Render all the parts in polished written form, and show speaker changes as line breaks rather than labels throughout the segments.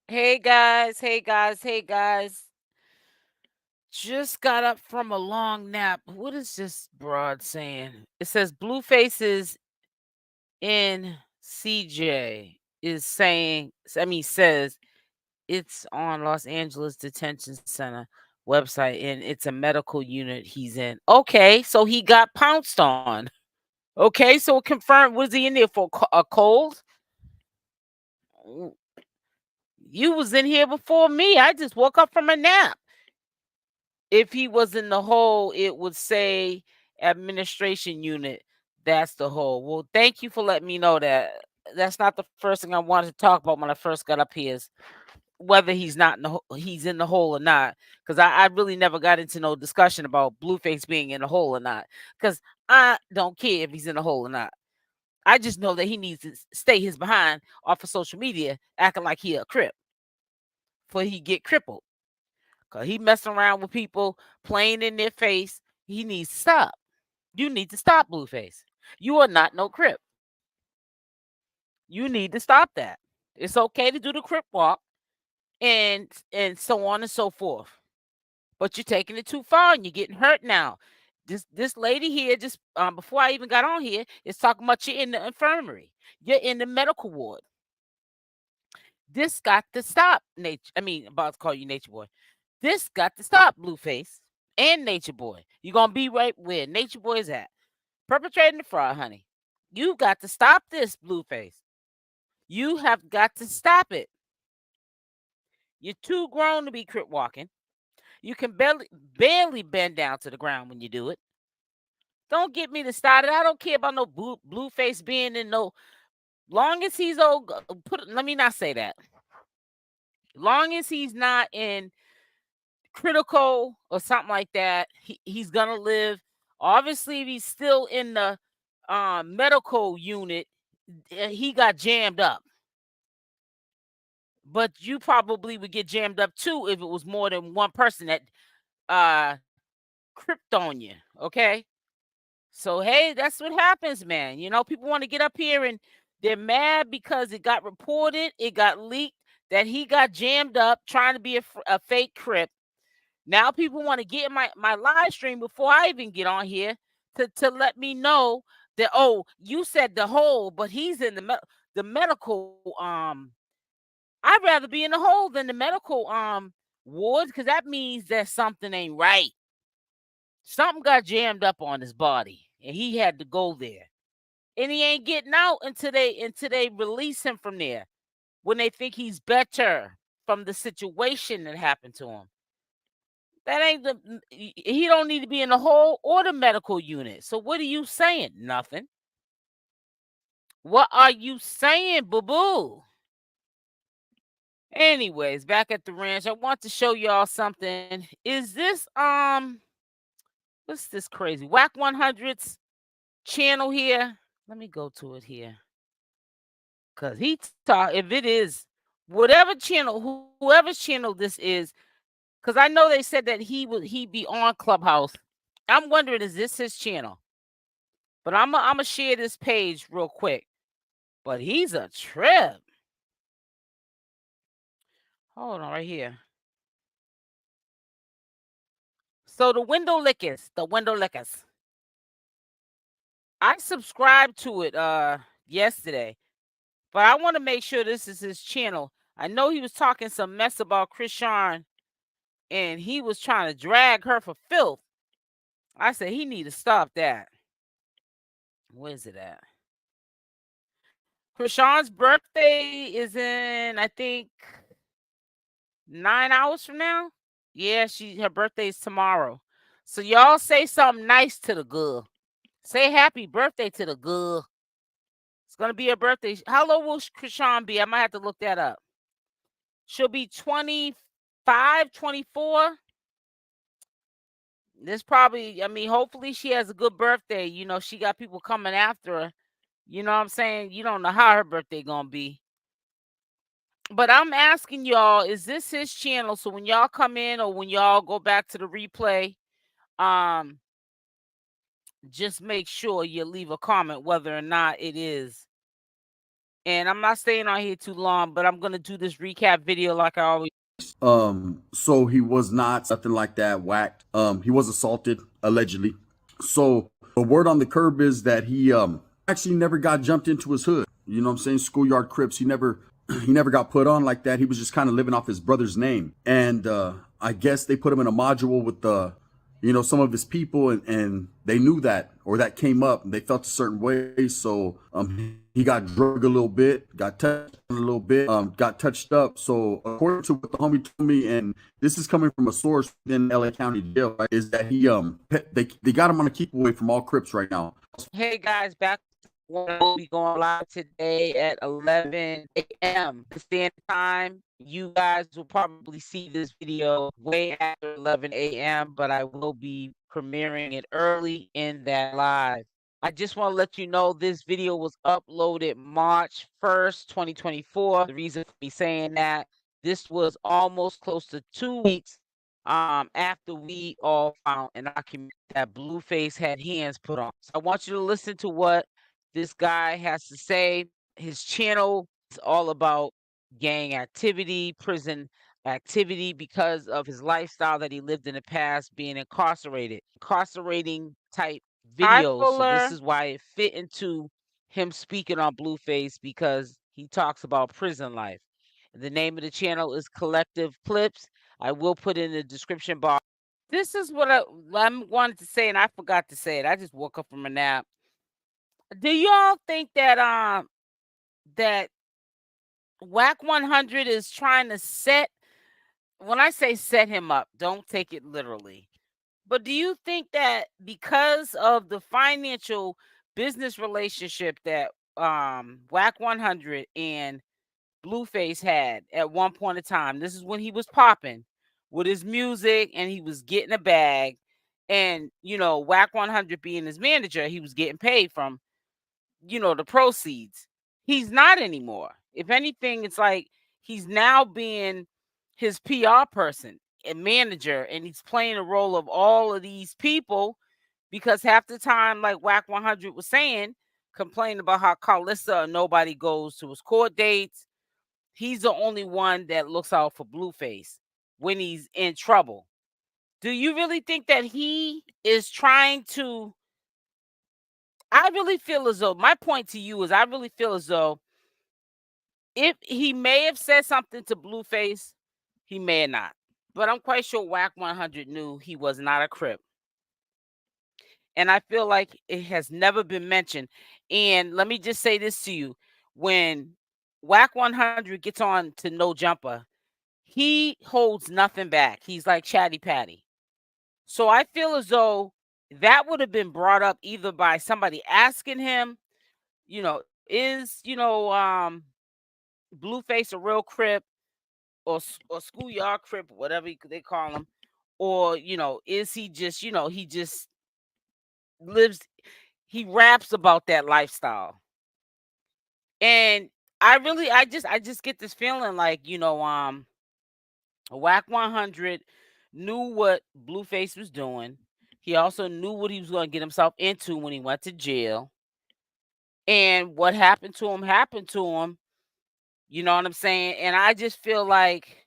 Hey guys, hey guys, hey guys. Just got up from a long nap. What is this broad saying? It says Blueface is in CJ is saying, says it's on Los Angeles Detention Center website and it's a medical unit he's in. Okay, so he got pounced on. Okay, so it confirmed, was he in there for a cold? You was in here before me. I just woke up from a nap. If he was in the hole, it would say administration unit. That's the hole. Well, thank you for letting me know that. That's not the first thing I wanted to talk about when I first got up here. Is whether he's not in he's in the hole or not. Because I really never got into no discussion about Blueface being in the hole or not. Because I don't care if he's in the hole or not. I just know that he needs to stay his behind off of social media, acting like he a crip, for he get crippled. Cause he messing around with people, playing in their face. He needs to stop. You need to stop, Blueface. You are not no crip. You need to stop that. It's okay to do the crip walk and so on and so forth. But you're taking it too far and you're getting hurt now. This lady here, just before I even got on here, is talking about you're in the infirmary. You're in the medical ward. This got to stop, Nature. About to call you Nature Boy. This got to stop, Blueface and Nature Boy. You're gonna be right where Nature Boy is at. Perpetrating the fraud, honey. You got to stop this, Blueface. You have got to stop it. You're too grown to be crip walking. You can barely bend down to the ground when you do it. Don't get me to start it. I don't care about no Blueface being in no. Long as he's old, let me not say that. Long as he's not in critical or something like that, he's gonna live. Obviously, if he's still in the medical unit, he got jammed up. But you probably would get jammed up too if it was more than one person that uh cripped on you. Okay. So hey, that's what happens, man. People want to get up here and they're mad because it got reported, it got leaked that he got jammed up trying to be a fake crip. Now people want to get in my live stream before I even get on here to let me know that, oh, you said the hole, but he's in the medical I'd rather be in the hole than the medical ward, because that means that something ain't right. Something got jammed up on his body and he had to go there. And he ain't getting out until they release him from there, when they think he's better from the situation that happened to him. That ain't he don't need to be in the hole or the medical unit. So what are you saying? Nothing. What are you saying, boo boo? Anyways, back at the ranch, I want to show y'all something. Is this what's this crazy Whack 100's channel here? Let me go to it here. Cause he talk, if it is whatever channel, whoever's channel this is, because I know they said that he be on Clubhouse. I'm wondering, is this his channel? But I'm gonna share this page real quick. But he's a trip. Hold on, right here. So the window lickers. I subscribed to it yesterday, but I want to make sure this is his channel. I know he was talking some mess about Chrisean, and he was trying to drag her for filth. I said he need to stop that. Where's it at? Chrisean's birthday is in, I think, 9 hours from now. Yeah, her birthday is tomorrow. So y'all say something nice to the girl. Say happy birthday to the girl. It's gonna be her birthday. How old will Chrisean be? I might have to look that up. She'll be 25, 24. This probably, hopefully she has a good birthday. She got people coming after her. You know what I'm saying? You don't know how her birthday gonna be. But I'm asking y'all, is this his channel? So when y'all come in or when y'all go back to the replay, um, just make sure you leave a comment whether or not it is And I'm not staying on here too long, but I'm gonna do this recap video like I always.
So he was not nothing like that whacked. He was assaulted allegedly. So the word on the curb is that he actually never got jumped into his hood. You know what I'm saying? Schoolyard Crips. He never got put on like that. He was just kind of living off his brother's name. And I guess they put him in a module with some of his people, and they knew that, or that came up, and they felt a certain way. So he got drugged a little bit, got touched a little bit, got touched up. So according to what the homie told me, and this is coming from a source within LA County Jail, right, is that they got him on a keep away from all Crips right now.
Hey guys, back. We'll be going live today at 11 a.m. Standard Time. You guys will probably see this video way after 11 a.m., but I will be premiering it early in that live. I just want to let you know this video was uploaded March 1st, 2024. The reason for me saying that, this was almost close to 2 weeks after we all found an document that Blueface had hands put on. So I want you to listen to what this guy has to say. His channel is all about gang activity, prison activity, because of his lifestyle that he lived in the past, being incarcerating type videos. So this is why it fit into him speaking on Blueface, because he talks about prison life. The name of the channel is Collective Clips. I will put in the description box. This is what I wanted to say, and I forgot to say it. I just woke up from a nap. Do y'all think that Whack 100 is trying to set? When I say set him up, don't take it literally. But do you think that because of the financial business relationship that Whack 100 and Blueface had at one point in time, this is when he was popping with his music and he was getting a bag, and Whack 100 being his manager, he was getting paid from the proceeds. He's not anymore. If anything, it's like he's now being his PR person and manager, and he's playing the role of all of these people, because half the time, like Whack 100 was saying, complaining about how Carlissa or nobody goes to his court dates. He's the only one that looks out for Blueface when he's in trouble. Do you really think that he is trying to? I really feel as though, my point to you is, I really feel as though if he may have said something to Blueface, he may have not. But I'm quite sure Whack 100 knew he was not a Crip. And I feel like it has never been mentioned. And let me just say this to you. When Whack 100 gets on to No Jumper, he holds nothing back. He's like Chatty Patty. So I feel as though that would have been brought up either by somebody asking him, is Blueface a real Crip, or schoolyard Crip, whatever they call him, or is he just he just lives, he raps about that lifestyle. And I just get this feeling like Whack 100 knew what Blueface was doing. He also knew what he was going to get himself into when he went to jail. And what happened to him happened to him. You know what I'm saying? And I just feel like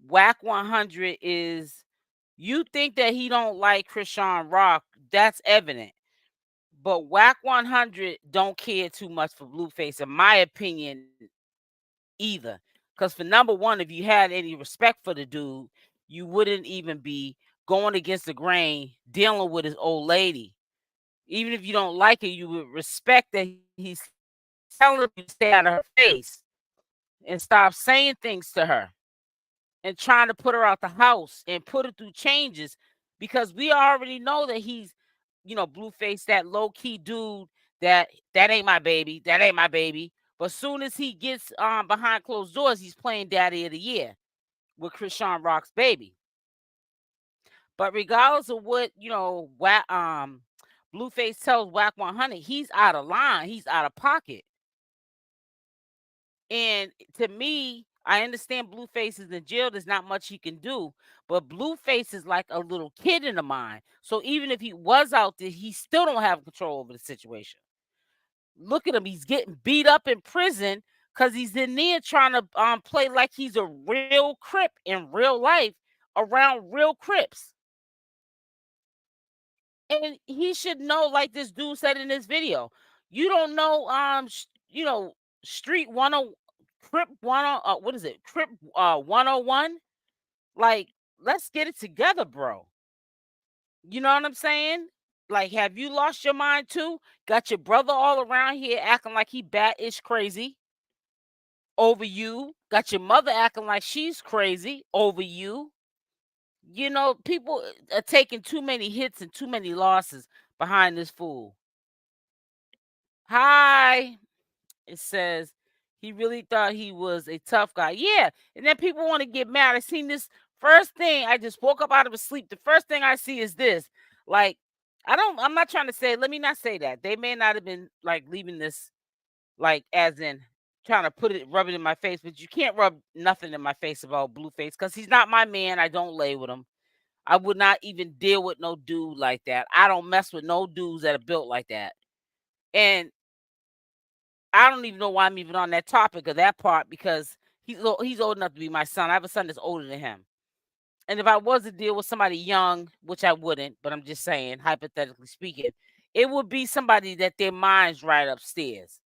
Whack 100 is, you think that he don't like Chrisean Rock, that's evident. But Whack 100 don't care too much for Blueface, in my opinion, either. Because for number one, if you had any respect for the dude, you wouldn't even be going against the grain, dealing with his old lady. Even if you don't like it, you would respect that he's telling you to stay out of her face and stop saying things to her and trying to put her out the house and put her through changes, because we already know that he's, Blueface, that low key dude, that ain't my baby, that ain't my baby. But soon as he gets behind closed doors, he's playing Daddy of the Year with Chrisean Rock's baby. But regardless of what Blueface tells Whack 100, he's out of line, he's out of pocket. And to me, I understand Blueface is in jail. There's not much he can do. But Blueface is like a little kid in the mind. So even if he was out there, he still don't have control over the situation. Look at him. He's getting beat up in prison because he's in there trying to play like he's a real Crip in real life around real Crips. And he should know, like this dude said in this video, you don't know, Street 10, Crip 10, what is it? Crip 101. Like, let's get it together, bro. You know what I'm saying? Like, have you lost your mind too? Got your brother all around here acting like he bat-ish crazy over you. Got your mother acting like she's crazy over you. You know, people are taking too many hits and too many losses behind this fool. Hi. It says he really thought he was a tough guy. Yeah. And then people want to get mad. I seen this first thing. I just woke up out of a sleep. The first thing I see is this. Like, I'm not trying to say, let me not say that. They may not have been like leaving this, like, as in trying to rub it in my face, but you can't rub nothing in my face about Blueface because he's not my man. I don't lay with him. I would not even deal with no dude like that. I don't mess with no dudes that are built like that. And I don't even know why I'm even on that topic of that part because he's old enough to be my son. I have a son that's older than him. And if I was to deal with somebody young, which I wouldn't, but I'm just saying, hypothetically speaking, it would be somebody that their mind's right upstairs.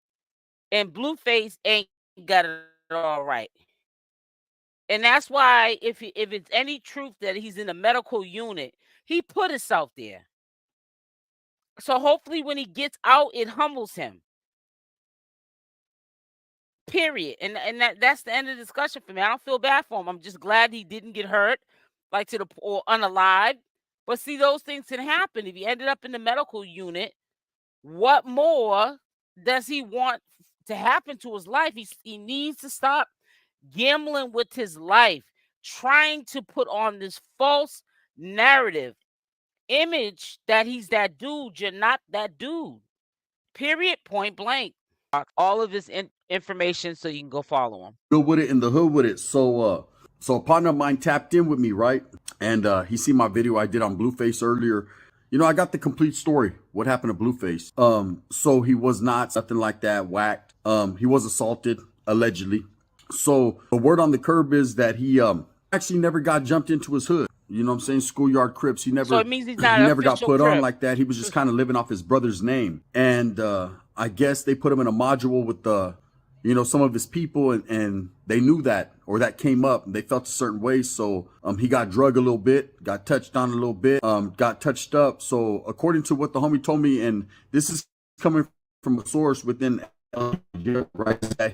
And Blueface ain't got it all right. And that's why if it's any truth that he's in a medical unit, he put himself there. So hopefully when he gets out, it humbles him. Period. And that's the end of the discussion for me. I don't feel bad for him. I'm just glad he didn't get hurt, like or unalive. But see, those things can happen. If he ended up in the medical unit, what more does he want to happen to his life? He needs to stop gambling with his life, trying to put on this false narrative image that he's that dude. You're not that dude. Period. Point blank. All of his information so you can go follow him.
Good with it in the hood with it. So a partner of mine tapped in with me, right? And he seen my video I did on Blueface earlier. You know, I got the complete story. What happened to Blueface? So he was not something like that, whacked. He was assaulted, allegedly. So the word on the curb is that he actually never got jumped into his hood. You know what I'm saying? Schoolyard Crips. He never
So it means he's not
he
an
never got
official
put on
Crip.
like that. He was just kind of living off his brother's name. And I guess they put him in a module with some of his people, and they knew that, or that came up, and they felt a certain way. So he got drugged a little bit, got touched on a little bit, got touched up. So according to what the homie told me, and this is coming from a source within right, that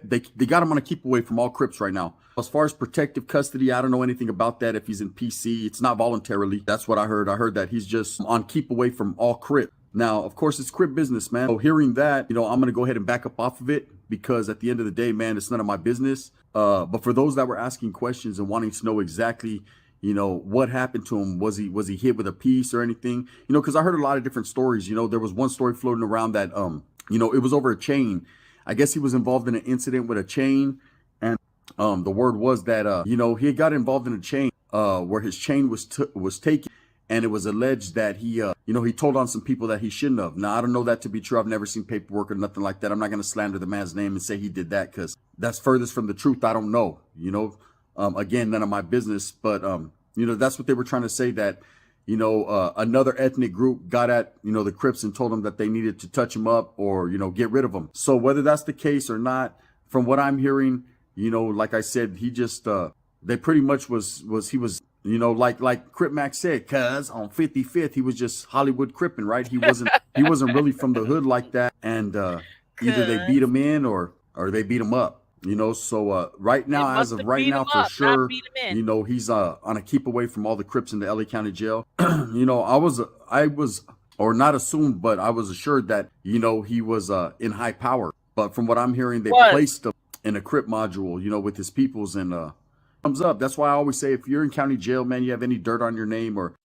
they got him on a keep away from all Crips right now. As far as protective custody, I don't know anything about that. If he's in PC, it's not voluntarily. That's what I heard. I heard that he's just on keep away from all Crip. Now, of course, it's Crip business, man. So hearing that, I'm going to go ahead and back up off of it because at the end of the day, man, it's none of my business. But for those that were asking questions and wanting to know exactly, what happened to him, was he hit with a piece or anything? Because I heard a lot of different stories. There was one story floating around that, it was over a chain. I guess he was involved in an incident with a chain. And the word was that, he had got involved in a chain where his chain was taken. And it was alleged that he told on some people that he shouldn't have. Now, I don't know that to be true. I've never seen paperwork or nothing like that. I'm not going to slander the man's name and say he did that because that's furthest from the truth. I don't know, again, none of my business. But, that's what they were trying to say, that, another ethnic group got at, the Crips and told them that they needed to touch him up or, get rid of him. So whether that's the case or not, from what I'm hearing, like I said, he just, they pretty much he was, like Crip Mac said, cuz on 55th, he was just Hollywood Crippin', right? He wasn't really from the hood like that. And either they beat him in or they beat him up, So right now, as of right now, for sure, he's on a keep away from all the Crips in the LA County Jail. I was, or not assumed, but I was assured that, he was in high power. But from what I'm hearing, they placed him in a Crip module, with his peoples, and thumbs up. That's why I always say, if you're in county jail, man, you have any dirt on your name, or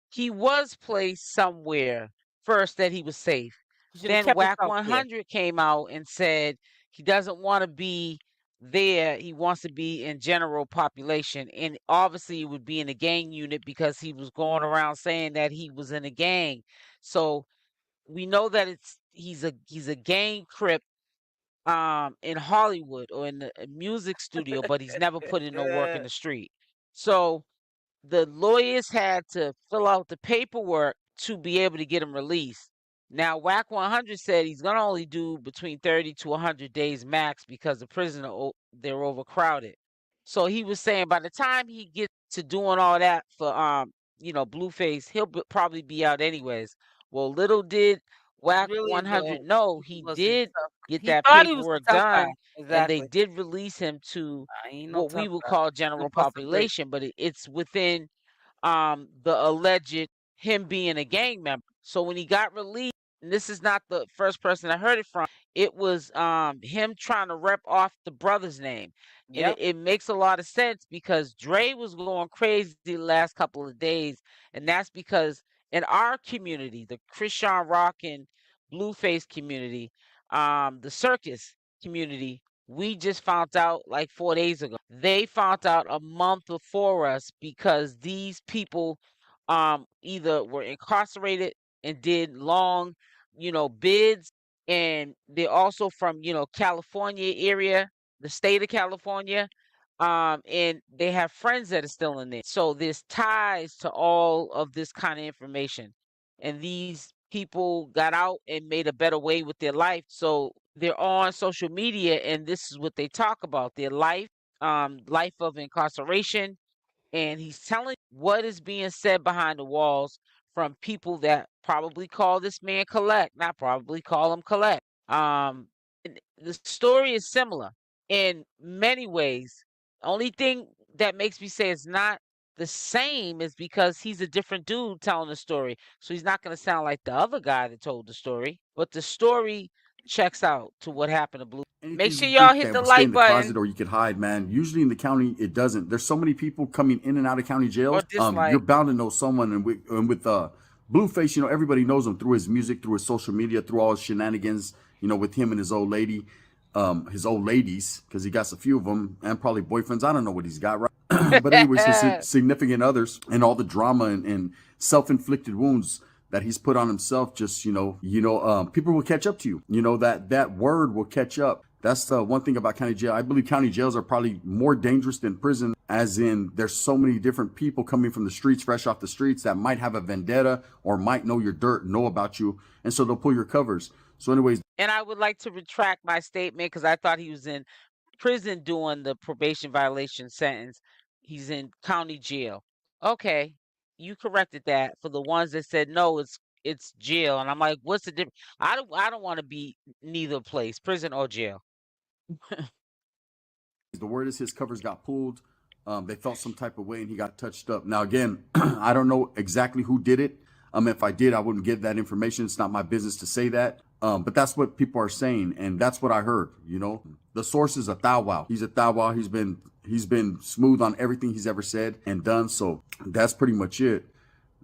he was placed somewhere first that he was safe. Then Whack 100 came out and said he doesn't want to be there. He wants to be in general population. And obviously, it would be in a gang unit because he was going around saying that he was in a gang. So we know that he's a gang crip in Hollywood or in a music studio, but he's never put in no work in the street. So the lawyers had to fill out the paperwork to be able to get him released. Now, WAC 100 said he's gonna only do between 30 to 100 days max because the prison they're overcrowded. So he was saying by the time he gets to doing all that for Blueface, he'll probably be out anyways. Well, little did WAC Really, 100 though, know he he was a did tough. get He that thought he was a paperwork tough guy. done, and they Exactly. did release him to Ain't no what tough we would guy. call He gonna general bust a grape. population, but it's within the alleged him being a gang member. So when he got released, and this is not the first person I heard it from, it was him trying to rep off the brother's name. And Yep. it makes a lot of sense because Dre was going crazy the last couple of days, and that's because in our community, the Chrisean Rock and Blueface community, the circus community, we just found out like 4 days ago. They found out a month before us because these people either were incarcerated and did long, bids, and they're also from, California area, the state of California. And they have friends that are still in there. So there's ties to all of this kind of information. And these people got out and made a better way with their life. So they're on social media and this is what they talk about, their life of incarceration, and he's telling what is being said behind the walls from people that probably call this man Collect, not probably call him Collect. The story is similar in many ways. Only thing that makes me say it's not the same is because he's a different dude telling the story. So he's not going to sound like the other guy that told the story, but the story checks out to what happened to Blue. Make
Anything
sure
you
y'all
think
hit
that
the
will stay in
like
the closet
button
or you could hide, man. Usually in the county, it doesn't. There's so many people coming in and out of county
or
jails. You're
dislike.
bound to know someone. And with Blueface, everybody knows him through his music, through his social media, through all his shenanigans. With him and his old lady, his old ladies, because he got a few of them, and probably boyfriends. I don't know what he's got, right? But anyways, his significant others and all the drama and self-inflicted wounds that he's put on himself. Just people will catch up to you. That word will catch up. That's the one thing about county jail. I believe county jails are probably more dangerous than prison, as in there's so many different people coming from the streets, fresh off the streets, that might have a vendetta or might know your dirt, know about you, and so they'll pull your covers. So anyways,
And I would like to retract my statement because I thought he was in prison doing the probation violation sentence. He's in county jail. Okay, you corrected that for the ones that said no, it's jail. And I'm like, what's the difference? I don't want to be neither place, prison or jail.
the word is his covers got pulled. They felt some type of way and he got touched up. Now, again, I don't know exactly who did it. If I did, I wouldn't give that information. It's not my business to say that. But that's what people are saying, and that's what I heard. The source is a thou wow. He's a thou wow. He's been smooth on everything he's ever said and done. So that's pretty much it.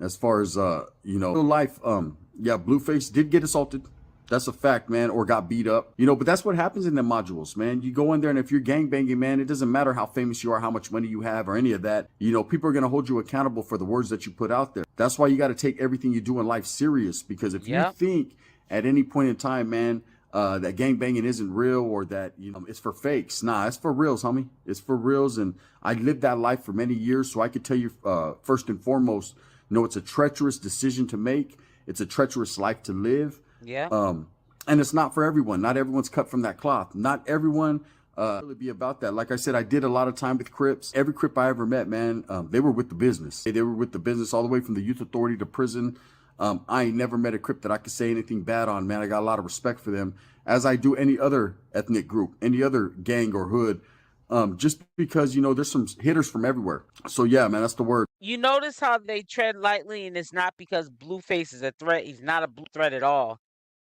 As far as real life, yeah, Blueface did get assaulted. That's a fact, man, or got beat up. But that's what happens in the modules, man. You go in there, and if you're gang banging, man, it doesn't matter how famous you are, how much money you have, or any of that. People are gonna hold you accountable for the words that you put out there. That's why you got to take everything you do in life serious. Because if you
Yep.
think at any point in time, man, that gang banging isn't real, or that it's for fakes, nah, it's for reals, homie. It's for reals, and I lived that life for many years, so I could tell you, first and foremost, it's a treacherous decision to make. It's a treacherous life to live.
Yeah.
And it's not for everyone. Not everyone's cut from that cloth. Not everyone really be about that. Like I said, I did a lot of time with Crips. Every Crip I ever met, man, they were with the business. They were with the business all the way from the youth authority to prison. I ain't never met a Crip that I could say anything bad on, man. I got a lot of respect for them, as I do any other ethnic group, any other gang or hood. Just because, there's some hitters from everywhere. So yeah, man, that's the word.
You notice how they tread lightly, and it's not because Blueface is a threat. He's not a threat at all,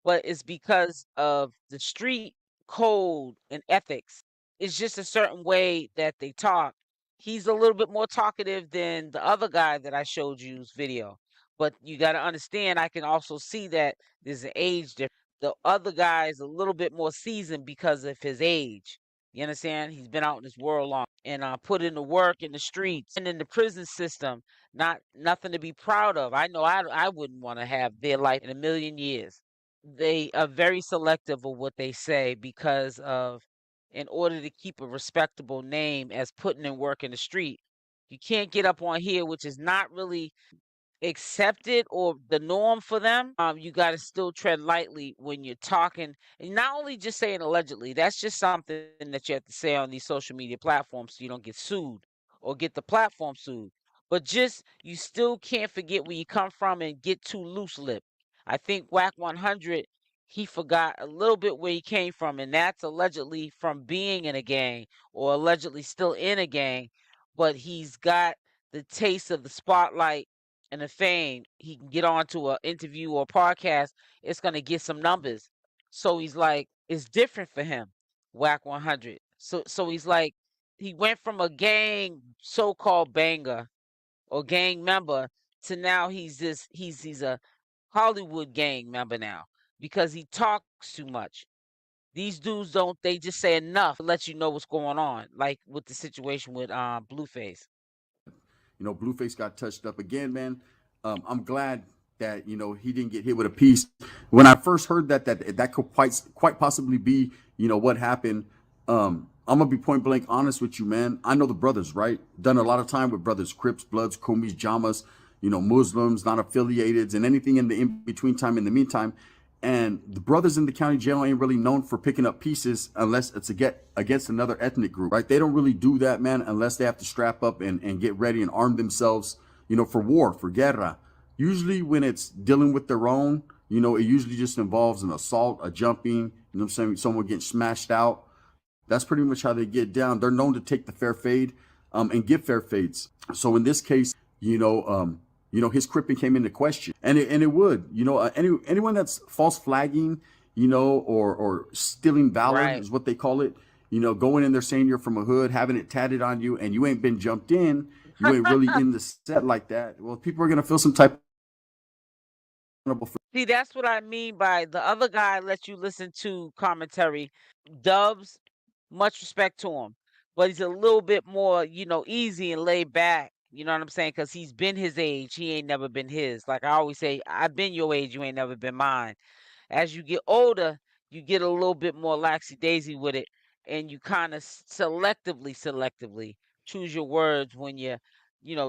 but it's because of the street code and ethics. It's just a certain way that they talk. He's a little bit more talkative than the other guy that I showed you's video. But you got to understand, I can also see that there's an age difference. The other guy is a little bit more seasoned because of his age. You understand? He's been out in this world long and put in the work in the streets and in the prison system. Nothing to be proud of. I know I wouldn't want to have their life in a million years. they are very selective of what they say because of, in order to keep a respectable name as putting in work in the street, you can't get up on here, which is not really accepted or the norm for them. You got to still tread lightly when you're talking, and not only just saying allegedly. That's just something that you have to say on these social media platforms so you don't get sued or get the platform sued. But just, you still can't forget where you come from and get too loose lip. I think Whack 100, he forgot a little bit where he came from, and that's allegedly from being in a gang or allegedly still in a gang. But he's got the taste of the spotlight and the fame. He can get onto an interview or podcast, it's gonna get some numbers. So he's like, it's different for him, Whack 100. So he's like, he went from a gang so-called banger or gang member to now he's a Hollywood gang member now because he talks too much. These dudes don't, they just say enough to let you know what's going on, like with the situation with Blueface.
You know, Blueface got touched up again, man. I'm glad that he didn't get hit with a piece. When I first heard that could quite possibly be what happened. I'm gonna be point blank honest with you, man. I know the brothers, right? Done a lot of time with brothers, Crips, Bloods, Kumis, Jamas, Muslims, non affiliated, and anything in the in between time. In the meantime, and the brothers in the county jail ain't really known for picking up pieces unless it's against another ethnic group, right? They don't really do that, man, unless they have to strap up and get ready and arm themselves, for war, for guerra. Usually when it's dealing with their own, it usually just involves an assault, a jumping, what I'm saying, someone getting smashed out. That's pretty much how they get down. They're known to take the fair fade and give fair fades. So in this case, his cripping came into question, and it would, anyone that's false flagging, or stealing valor
Right.
is what they call it. Going in there saying you're from a hood, having it tatted on you, and you ain't been jumped in, you ain't really in the set like that. Well, people are gonna feel some type of
See, that's what I mean by the other guy lets you listen to commentary. Dubs, much respect to him, but he's a little bit more, easy and laid back. You know what I'm saying? Because he's been his age. He ain't never been his. Like I always say, I've been your age. You ain't never been mine. As you get older, you get a little bit more laxy daisy with it, and you kind of selectively choose your words when you're,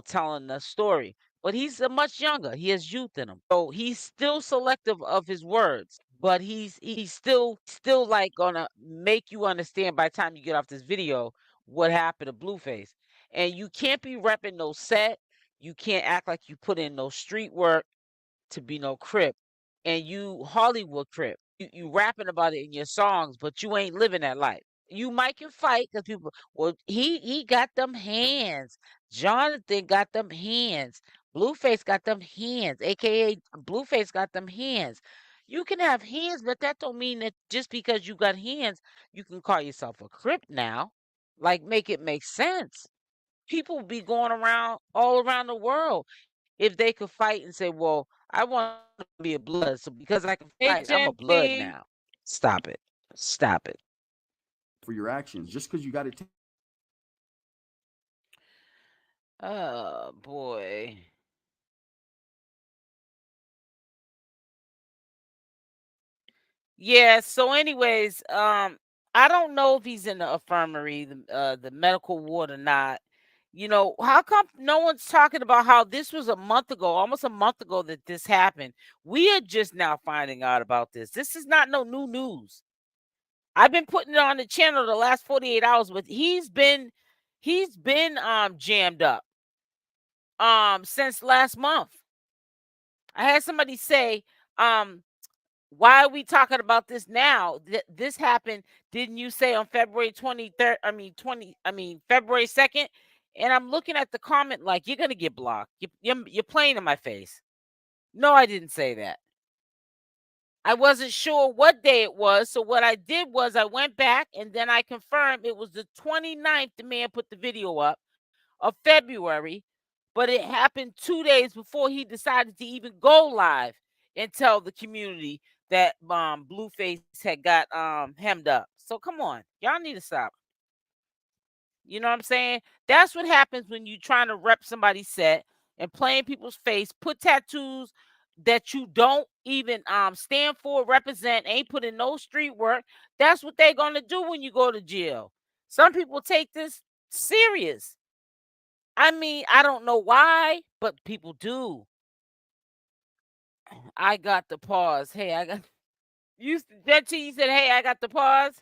telling the story. But he's much younger. He has youth in him, so he's still selective of his words. But he's still like gonna make you understand by the time you get off this video what happened to Blueface. And you can't be repping no set. You can't act like you put in no street work to be no Crip, and you Hollywood Crip. You rapping about it in your songs, but you ain't living that life. You might can fight because people. Well, he got them hands. Jonathan got them hands. Blueface got them hands, aka Blueface got them hands. You can have hands, but that don't mean that just because you got hands, you can call yourself a Crip now. Like, make it make sense. People be going around all around the world if they could fight and say, "Well, I want to be a blood, so because I can fight, I'm a blood now." Stop it. Stop it.
for your actions. Just because you got it.
Oh boy. Yeah, so anyways, I don't know if he's in the infirmary, the medical ward or not. How come no one's talking about how this was a month ago, almost a month ago that this happened? We are just now finding out about this. This is not no new news. I've been putting it on the channel the last 48 hours, but he's been jammed up since last month. I had somebody say, um, why are we talking about this now? This happened, didn't you say on February 23rd? February 2nd? And I'm looking at the comment like, you're gonna get blocked. You're playing in my face. No, I didn't say that. I wasn't sure what day it was. So what I did was I went back and then I confirmed it was the 29th. The man put the video up of February, but it happened 2 days before he decided to even go live and tell the community that Blueface had got hemmed up. So come on, y'all need to stop. You know what I'm saying? That's what happens when you trying to rep somebody's set and play in people's face, put tattoos, that you don't even stand for, represent, ain't put in no street work, that's what they're gonna do when you go to jail. Some people take this serious. I mean, I don't know why, but people do. I got the pause. Hey, I got you. That you said, hey, I got the pause.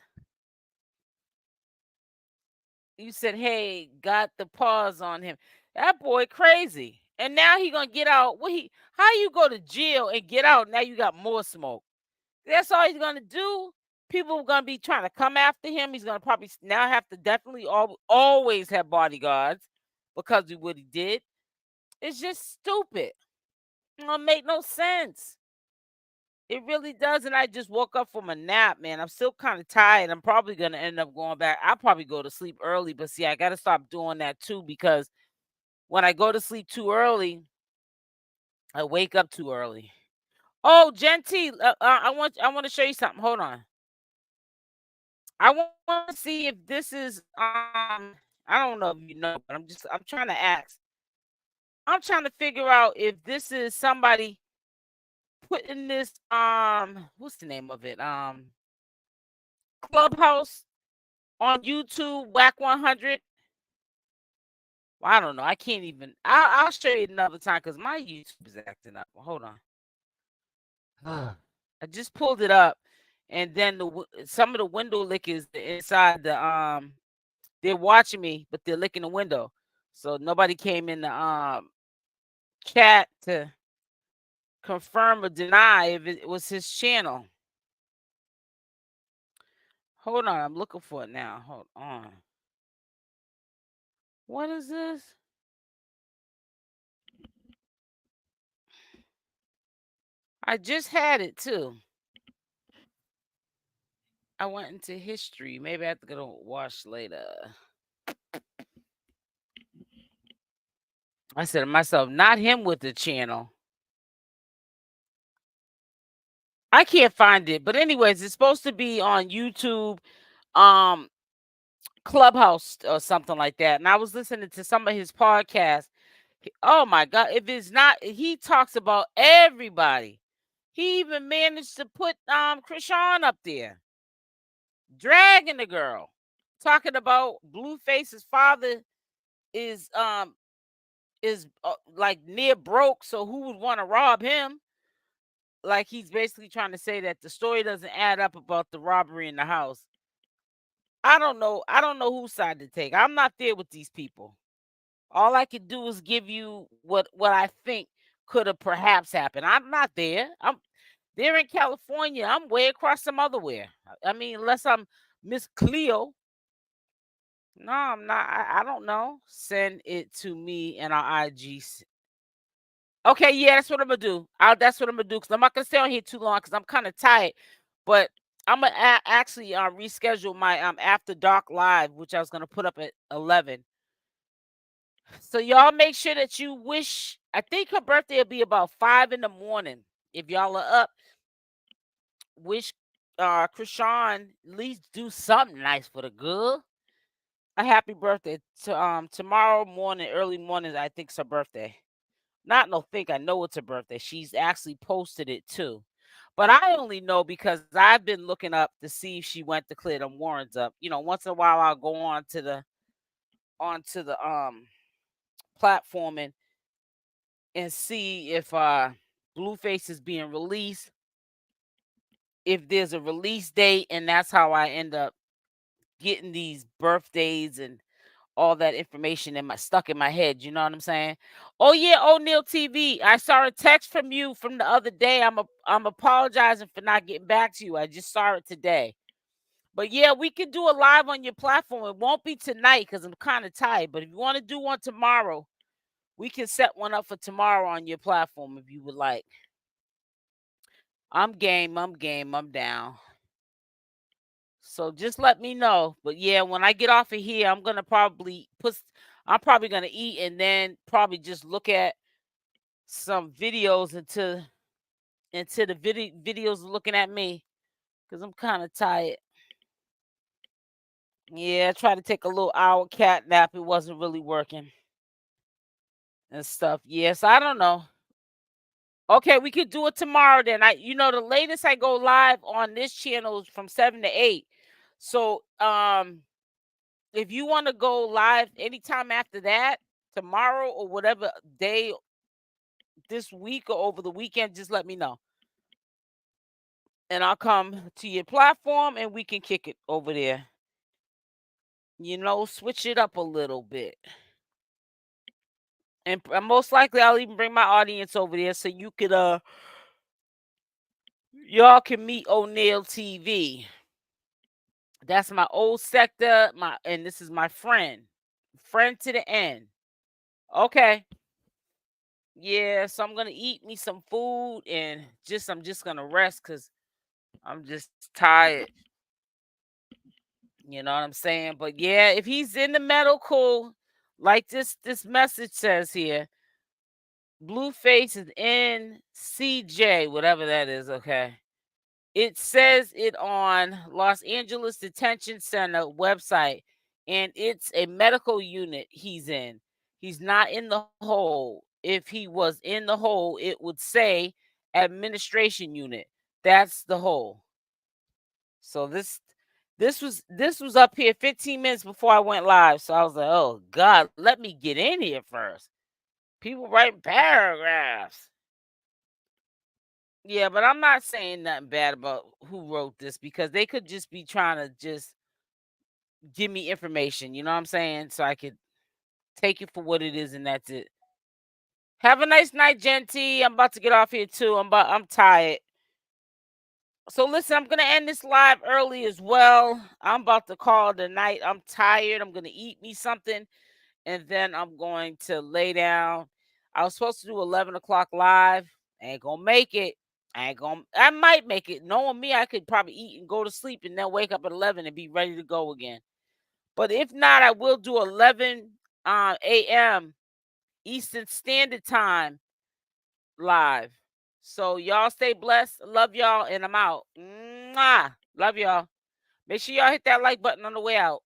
You said, hey, got the pause on him. That boy crazy. And now he gonna get out. How you go to jail and get out? Now you got more smoke. That's all he's gonna do. People are gonna be trying to come after him. He's gonna probably now have to definitely always have bodyguards because of what he did. It's just stupid. It don't make no sense. It really does. And I just woke up from a nap, man. I'm still kind of tired. I'm probably gonna end up going back. I'll probably go to sleep early, but see, I gotta stop doing that too because when I go to sleep too early, I wake up too early. Oh, Genty, I want to show you something. Hold on. I want to see if this is I don't know if you know, but I'm trying to ask. I'm trying to figure out if this is somebody putting this what's the name of it? Clubhouse on YouTube, Whack 100. Well, I don't know. I can't even. I'll show you another time because my YouTube is acting up. Hold on. I just pulled it up, and then some of the window lickers inside they're watching me, but they're licking the window. So nobody came in the chat to confirm or deny if it was his channel. Hold on, I'm looking for it now. Hold on. What is this? I just had it too. I went into history. Maybe I have to go to watch later. I said to myself, not him with the channel. I can't find it. But anyways, it's supposed to be on YouTube, um, Clubhouse or something like that. And I was listening to some of his podcasts. Oh my God. If it's not, he talks about everybody. He even managed to put Chrisean up there, dragging the girl, talking about Blueface's father is like near broke, so who would want to rob him? Like he's basically trying to say that the story doesn't add up about the robbery in the house. I don't know. I don't know whose side to take. I'm not there with these people. All I can do is give you what I think could have perhaps happened. I'm not there. I'm there in California. I'm way across some other where. I mean, unless I'm Miss Cleo. No, I'm not. I don't know. Send it to me and our IG. Okay, yeah, that's what I'm gonna do. That's what I'm gonna do because I'm not gonna stay on here too long because I'm kind of tired. But I'm gonna actually reschedule my after dark live, which I was gonna put up at 11. So y'all make sure that you wish. I think her birthday will be about 5 in the morning. If y'all are up, wish Chrisean at least do something nice for the girl. A happy birthday to tomorrow morning, early morning. I think it's her birthday. Not no think. I know it's her birthday. She's actually posted it too. But I only know because I've been looking up to see if she went to clear them warrants up. You know, once in a while I'll go onto the platform and see if Blueface is being released, if there's a release date, and that's how I end up getting these birthdays and all that information stuck in my head. You know what I'm saying? Oh yeah, O'Neill TV. I saw a text from you from the other day. I'm apologizing for not getting back to you. I just saw it today. But yeah, we can do a live on your platform. It won't be tonight because I'm kind of tired. But if you want to do one tomorrow, we can set one up for tomorrow on your platform if you would like. I'm game. I'm game. I'm down. So just let me know. But yeah, when I get off of here, I'm probably gonna eat and then probably just look at some videos into the videos looking at me because I'm kind of tired. Yeah, I tried to take a little hour cat nap. It wasn't really working and stuff. Yes, I don't know. Okay, we could do it tomorrow then. The latest I go live on this channel is from 7 to 8. So, if you want to go live anytime after that, tomorrow or whatever day this week or over the weekend, just let me know. And I'll come to your platform and we can kick it over there. Switch it up a little bit. And most likely I'll even bring my audience over there so you could y'all can meet O'Neill TV. That's my old sector, and this is my friend. Friend to the end. Okay. Yeah, so I'm gonna eat me some food and I'm just gonna rest because I'm just tired. You know what I'm saying? But yeah, if he's in the medical, like this message says here, Blueface is in CJ, whatever that is, okay. It says it on Los Angeles Detention Center website, and it's a medical unit he's in. He's not in the hole. If he was in the hole, it would say administration unit. That's the hole. So this was up here 15 minutes before I went live. So I was like, oh God, let me get in here first. People write paragraphs. Yeah, but I'm not saying nothing bad about who wrote this because they could just be trying to just give me information, you know what I'm saying? So I could take it for what it is and that's it. Have a nice night, Genty. I'm about to get off here too. I'm tired. So listen, I'm gonna end this live early as well. I'm about to call it a night. I'm tired. I'm gonna eat me something and then I'm going to lay down. I was supposed to do 11 o'clock live. I ain't gonna make it. I might make it. Knowing me, I could probably eat and go to sleep and then wake up at 11 and be ready to go again. But if not, I will do 11 a.m. Eastern Standard Time live. So y'all stay blessed. Love y'all, and I'm out. Mwah. Love y'all. Make sure y'all hit that like button on the way out.